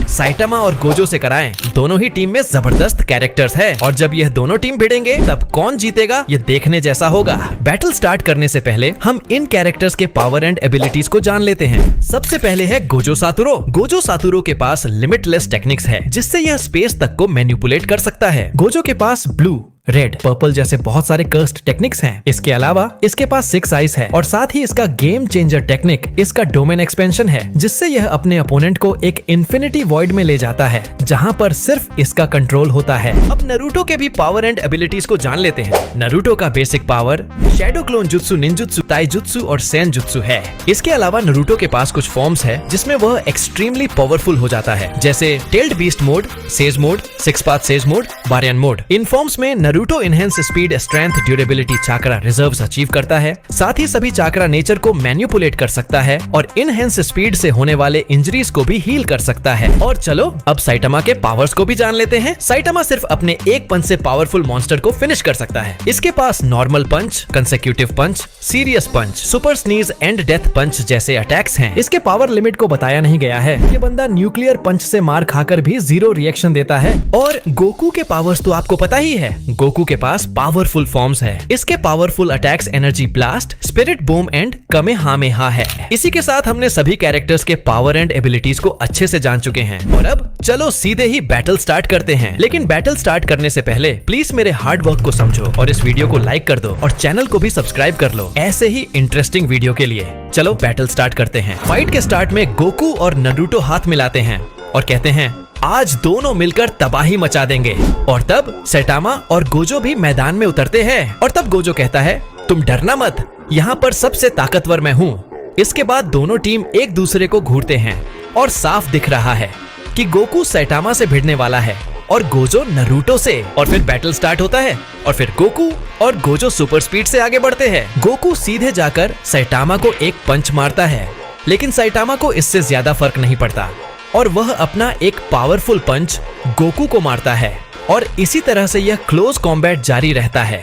Saitama और Gojo से कराएं। दोनों ही टीम में जबरदस्त कैरेक्टर्स है और जब यह दोनों टीम भिड़ेंगे तब कौन जीतेगा ये देखने जैसा होगा। बैटल स्टार्ट करने से पहले हम इन कैरेक्टर्स के पावर एंड एबिलिटीज को जान लेते हैं। सबसे पहले है गोजो सातुरो। गोजो सातुरो के पास लिमिटलेस टेक्निक्स है जिससे यह स्पेस तक को मैनिपुलेट कर सकता है। गोजो के पास ब्लू, रेड, पर्पल जैसे बहुत सारे कर्स्ड टेक्निक्स हैं। इसके अलावा इसके पास 6 आइज है और साथ ही इसका गेम चेंजर टेक्निक इसका डोमेन एक्सपेंशन है जिससे यह अपने अपोनेंट को एक इन्फिनिटी वॉइड में ले जाता है जहां पर सिर्फ इसका कंट्रोल होता है। अब नरूटो के भी पावर एंड एबिलिटीज को जान लेते हैं। नरूटो का basic power shadow clone jutsu, ninjutsu, taijutsu और सेन जुत्सु है। इसके अलावा नरूटो के पास कुछ फॉर्म्स है जिसमें वह एक्सट्रीमली पावरफुल हो जाता है, जैसे tailed beast mode, sage mode, 6 path sage mode, baryon mode. इन फॉर्म्स में Naruto enhance speed, strength, durability chakra reserves achieve करता है। साथ ही सभी चाकरा नेचर को मैनिपुलेट कर सकता है और इनहेंस स्पीड से होने वाले इंजरीज को भी हील कर सकता है। और चलो अब साइटामा के पावर्स को भी जान लेते हैं। साइटामा सिर्फ अपने एक पंच से पावरफुल मॉन्स्टर को फिनिश कर सकता है। इसके पास normal punch, consecutive punch, serious punch, super sneeze and death punch जैसे अटैक्स हैं। इसके पावर लिमिट को बताया नहीं गया है। ये बंदा न्यूक्लियर पंच से मार खाकर भी 0 रिएक्शन देता है। और गोकू के पावर्स तो आपको पता ही है। गोकू के पास पावरफुल फॉर्म्स है। इसके powerful attacks energy blast, spirit boom and Kamehameha है। इसी के साथ हमने सभी कैरेक्टर्स के पावर एंड एबिलिटीज को अच्छे से जान चुके हैं और अब चलो सीधे ही बैटल स्टार्ट करते हैं। लेकिन बैटल स्टार्ट करने से पहले प्लीज मेरे हार्ड वर्क को समझो और इस वीडियो को लाइक कर दो और चैनल को भी सब्सक्राइब कर लो ऐसे ही इंटरेस्टिंग वीडियो के लिए। चलो बैटल स्टार्ट करते हैं। फाइट के स्टार्ट में गोकू और नरूटो हाथ मिलाते हैं और कहते हैं आज दोनों मिलकर तबाही मचा देंगे। और तब सैटामा और गोजो भी मैदान में उतरते हैं और तब गोजो कहता है तुम डरना मत, यहाँ पर सबसे ताकतवर मैं हूँ। इसके बाद दोनों टीम एक दूसरे को घूरते हैं और साफ दिख रहा है कि गोकू सैटामा से भिड़ने वाला है और गोजो नरूटो से। और फिर बैटल स्टार्ट होता है और फिर गोकू और गोजो सुपर स्पीड से आगे बढ़ते हैं। गोकू सीधे जाकर सैटामा को एक पंच मारता है लेकिन सैटामा को इससे ज्यादा फर्क नहीं पड़ता और वह अपना एक पावरफुल पंच गोकू को मारता है और इसी तरह से यह क्लोज कॉम्बैट जारी रहता है।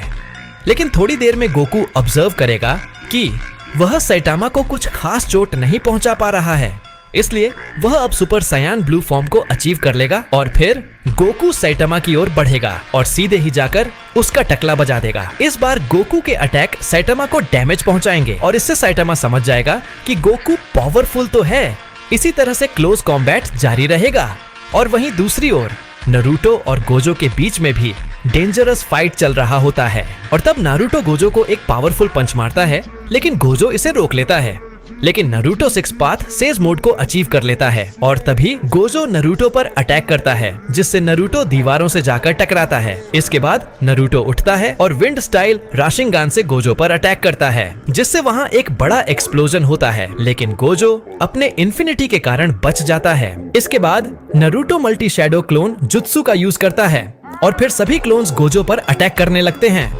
लेकिन थोड़ी देर में गोकू ऑब्जर्व करेगा कि वह सैटामा को कुछ खास चोट नहीं पहुंचा पा रहा है, इसलिए वह अब सुपर सायान ब्लू फॉर्म को अचीव कर लेगा और फिर गोकू सैटामा की ओर बढ़ेगा और सीधे ही जाकर उसका टकला बजा देगा। इस बार गोकू के अटैक सैटामा को डैमेज पहुंचाएंगे और इससे सैटामा समझ जाएगा कि गोकू पावरफुल तो है। इसी तरह से क्लोज कॉम्बैट जारी रहेगा और वहीं दूसरी ओर नरूटो और गोजो के बीच में भी डेंजरस फाइट चल रहा होता है। और तब नारुतो गोजो को एक पावरफुल पंच मारता है लेकिन गोजो इसे रोक लेता है। लेकिन नरूटो 6 पाथ सेज मोड को अचीव कर लेता है और तभी गोजो नरूटो पर अटैक करता है जिससे नरूटो दीवारों से जाकर टकराता है। इसके बाद नरूटो उठता है और विंड स्टाइल राशिंगान से गोजो पर अटैक करता है जिससे वहाँ एक बड़ा एक्सप्लोजन होता है, लेकिन गोजो अपने इन्फिनिटी के कारण बच जाता है। इसके बाद Naruto multi shadow clone jutsu का यूज करता है और फिर सभी क्लोन्स गोजो पर अटैक करने लगते हैं।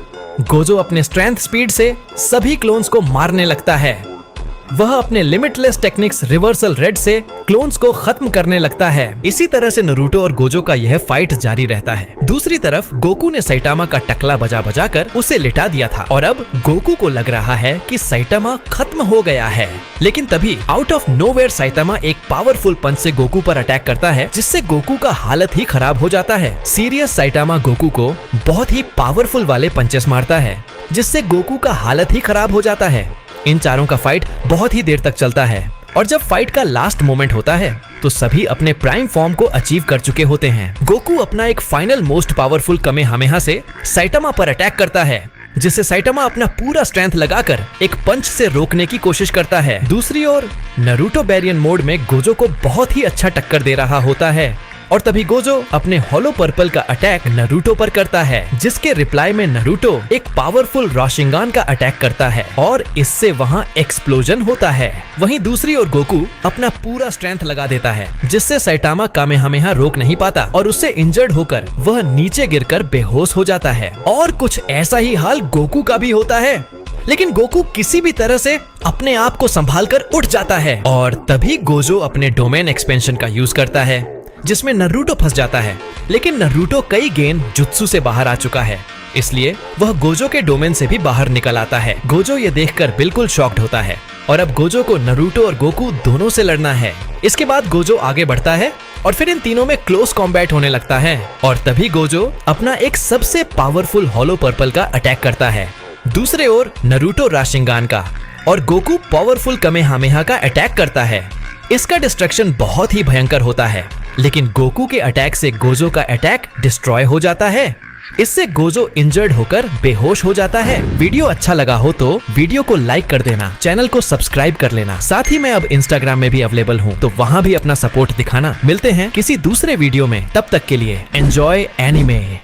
गोजो अपने स्ट्रेंथ स्पीड से सभी क्लोन्स को मारने लगता है। वह अपने लिमिटलेस टेक्निक्स रिवर्सल रेड से क्लोन्स को खत्म करने लगता है। इसी तरह से नरूटो और गोजो का यह फाइट जारी रहता है। दूसरी तरफ गोकू ने सैटामा का टकला बजा बजा कर उसे लिटा दिया था और अब गोकू को लग रहा है कि सैटामा खत्म हो गया है। लेकिन तभी आउट ऑफ नोवेयर सैटामा एक पावरफुल पंच से गोकू पर अटैक करता है जिससे गोकू का हालत ही खराब हो जाता है। सीरियस सैटामा गोकू को बहुत ही पावरफुल वाले पंचेस मारता है जिससे गोकू का हालत ही खराब हो जाता है। इन चारों का फाइट बहुत ही देर तक चलता है और जब फाइट का लास्ट मोमेंट होता है तो सभी अपने प्राइम फॉर्म को अचीव कर चुके होते हैं। गोकू अपना एक फाइनल मोस्ट पावरफुल कामेहामेहा से सैटामा पर अटैक करता है जिससे सैटामा अपना पूरा स्ट्रेंथ लगाकर एक पंच से रोकने की कोशिश करता है। दूसरी ओर नरूटो बैरियन मोड में गोजो को बहुत ही अच्छा टक्कर दे रहा होता है और तभी गोजो अपने हॉलो पर्पल का अटैक नरूटो पर करता है जिसके रिप्लाई में नरूटो एक पावरफुल राशिंगान का अटैक करता है और इससे वहाँ एक्सप्लोजन होता है। वहीं दूसरी ओर गोकू अपना पूरा स्ट्रेंथ लगा देता है जिससे सैटामा कामेहामेहा रोक नहीं पाता और उससे इंजर्ड होकर वह नीचे गिरकर बेहोश हो जाता है। और कुछ ऐसा ही हाल गोकू का भी होता है, लेकिन गोकू किसी भी तरह से अपने आप को संभाल कर उठ जाता है और तभी गोजो अपने डोमेन एक्सपेंशन का यूज करता है जिसमें नरूटो फंस जाता है। लेकिन नरूटो कई गेंद जुत्सु से बाहर आ चुका है, इसलिए वह गोजो के डोमेन से भी बाहर निकल आता है। गोजो ये देखकर बिल्कुल शॉक्ड होता है और अब गोजो को नरूटो और गोकू दोनों से लड़ना है। इसके बाद गोजो आगे बढ़ता है और फिर इन तीनों में क्लोज कॉम्बैट होने लगता है और तभी गोजो अपना एक सबसे पावरफुल हॉलो पर्पल का अटैक करता है। दूसरे ओर नरूटो राशिंगान का और गोकू पावरफुल कमेहामेहा का अटैक करता है। इसका डिस्ट्रक्शन बहुत ही भयंकर होता है, लेकिन गोकू के अटैक से गोजो का अटैक डिस्ट्रॉय हो जाता है। इससे गोजो इंजर्ड होकर बेहोश हो जाता है। वीडियो अच्छा लगा हो तो वीडियो को लाइक कर देना, चैनल को सब्सक्राइब कर लेना। साथ ही मैं अब इंस्टाग्राम में भी अवेलेबल हूँ, तो वहाँ भी अपना सपोर्ट दिखाना। मिलते हैं किसी दूसरे वीडियो में, तब तक के लिए एंजॉय एनीमे।